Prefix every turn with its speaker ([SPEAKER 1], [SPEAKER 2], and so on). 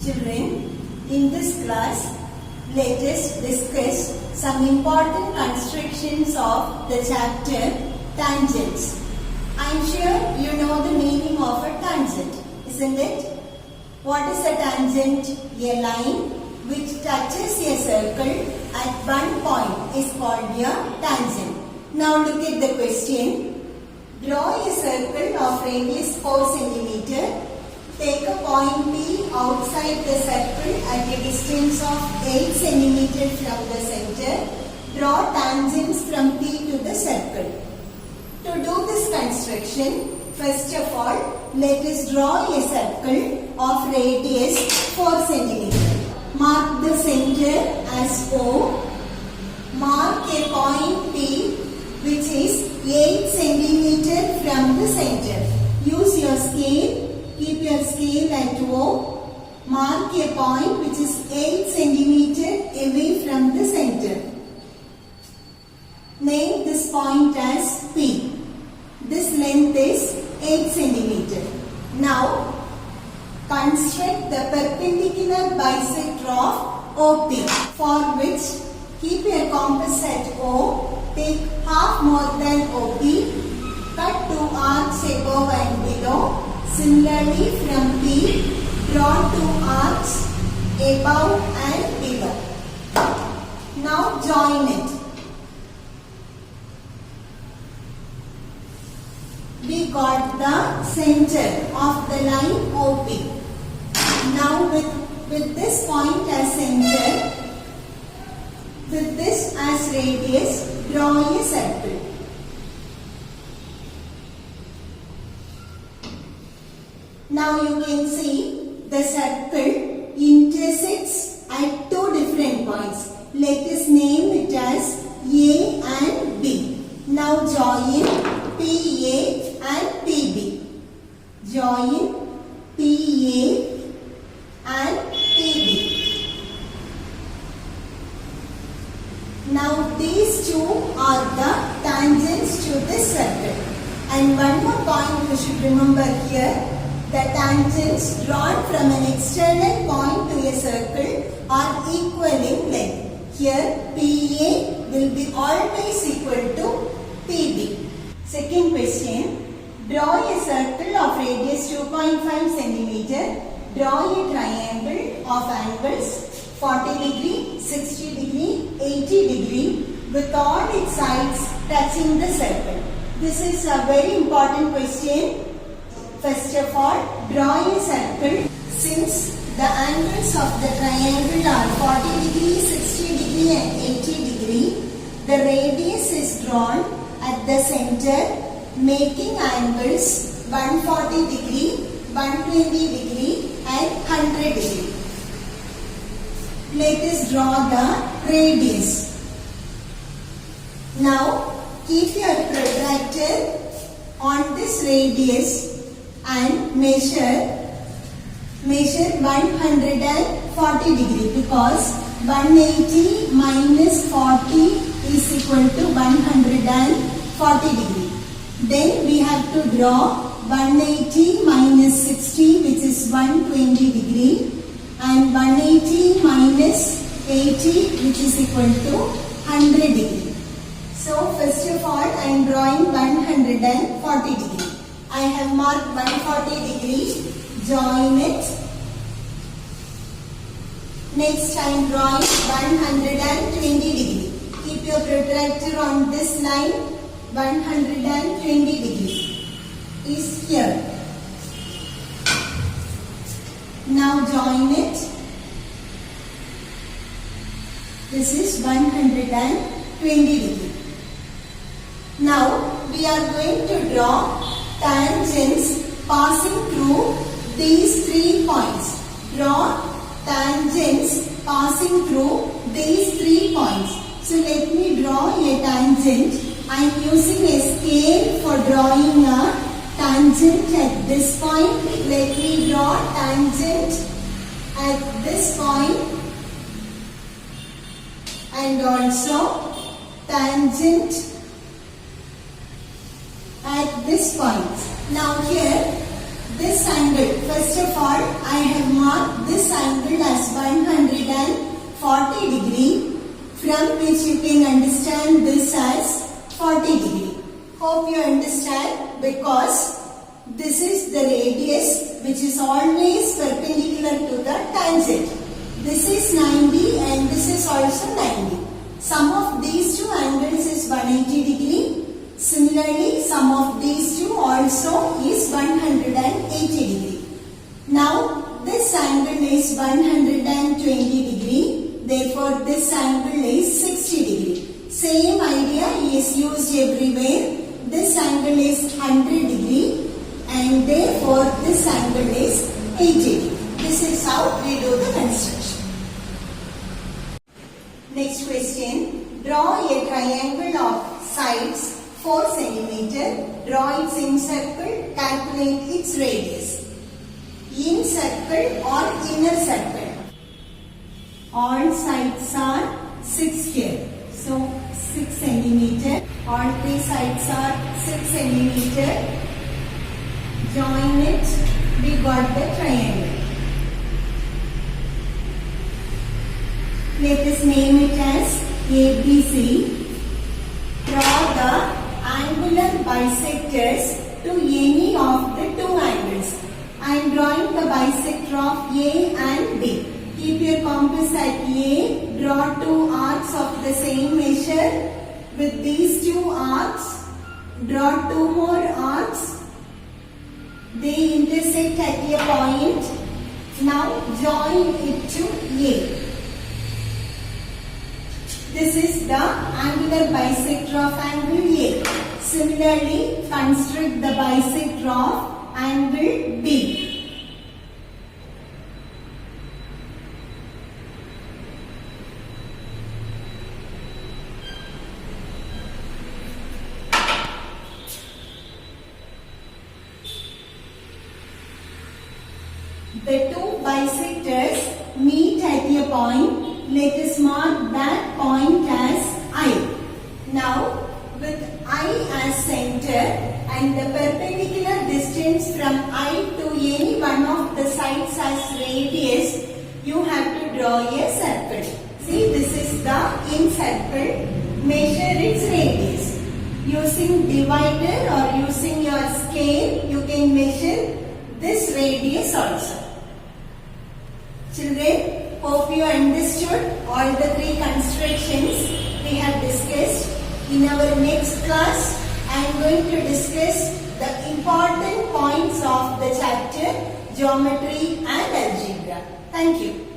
[SPEAKER 1] Children, in this class, let us discuss some important constructions of the chapter tangents. I am sure you know the meaning of a tangent, isn't it? What is a tangent? A line which touches a circle at one point is called a tangent. Now look at the question. Draw a circle of radius 4 cm. Take a point P outside the circle at a distance of 8 cm from the center. Draw tangents from P to the circle. To do this construction, first of all, let us draw a circle of radius 4 cm. Mark the center as O. Mark a point P which is 8 cm from the center. Use your scale. Keep your scale at O. Mark a point which is 8 cm away from the center. Name this point as P. This length is 8 cm. Now, construct the perpendicular bisector of OP, for which keep your compass at O. Take half more than OP. Cut 2 arcs above and below. Similarly, from P, draw 2 arcs above and below. Now join it. We got the center of the line OP. Now with this point as center, with this as radius, draw a circle. Now you can see the circle intersects at 2 different points. Let us name it as A and B. Now join PA and PB. Join PA and PB. Now these two are the tangents to this circle. And one more point you should remember here. The tangents drawn from an external point to a circle are equal in length. Here PA will be always equal to PB. Second question. Draw a circle of radius 2.5 cm. Draw a triangle of angles 40 degree, 60 degree, 80 degree with all its sides touching the circle. This is a very important question. First of all, draw a circle. Since the angles of the triangle are 40 degree, 60 degree and 80 degree, the radius is drawn at the center, making angles 140 degree, 120 degree and 100 degree. Let us draw the radius. Now, keep your protractor on this radius and measure 140 degree, because 180 minus 40 is equal to 140 degree. Then we have to draw 180 minus 60, which is 120 degree, and 180 minus 80, which is equal to 100 degree. So first of all, I am drawing 140 degree. I have marked 140 degree. Join it. Next, I am drawing 120 degree. Keep your protractor on this line. 120 degree is here. Now join it. This is 120 degree. Now we are going to draw tangents passing through these 3 points. Draw tangents passing through these 3 points. So let me draw a tangent. I am using a scale for drawing a tangent at this point. Let me draw tangent at this point and also tangent at this point. Now here this angle, first of all, I have marked this angle as 140 degree, from which you can understand this as 40 degree. Hope you understand, because this is the radius which is always perpendicular to the tangent. This is 90 and this is also 90. Sum of these two angles is 180 degree. Similarly, sum of these two also is 180 degree. Now, this angle is 120 degree. Therefore, this angle is 60 degree. Same idea is used everywhere. This angle is 100 degree and therefore this angle is 80 degree. This is how we do the construction. Next question. Draw a triangle of sides 4 cm. Draw its incircle. Calculate its radius. In circle or inner circle. All sides are 6 here. So 6 cm. All 3 sides are 6 cm. Join it. We got the triangle. Let us name it as ABC. Draw the angular bisectors to any of the two angles. I am drawing the bisector of A and B. Keep your compass at A. Draw two arcs of the same measure. With these two arcs, draw two more arcs. They intersect at a point. Now join it to A. This is the angular bisector of angle A. Similarly, construct the bisector of angle B. The two bisectors meet at a point. Let us mark that point as I. Now, with I as center and the perpendicular distance from I to any one of the sides as radius, you have to draw a circle. See, this is the in circle. Measure its radius. Using divider or using your scale, you can measure this radius also. Children, hope you understood all the 3 constructions we have discussed. In our next class, I am going to discuss the important points of the chapter Geometry and Algebra. Thank you.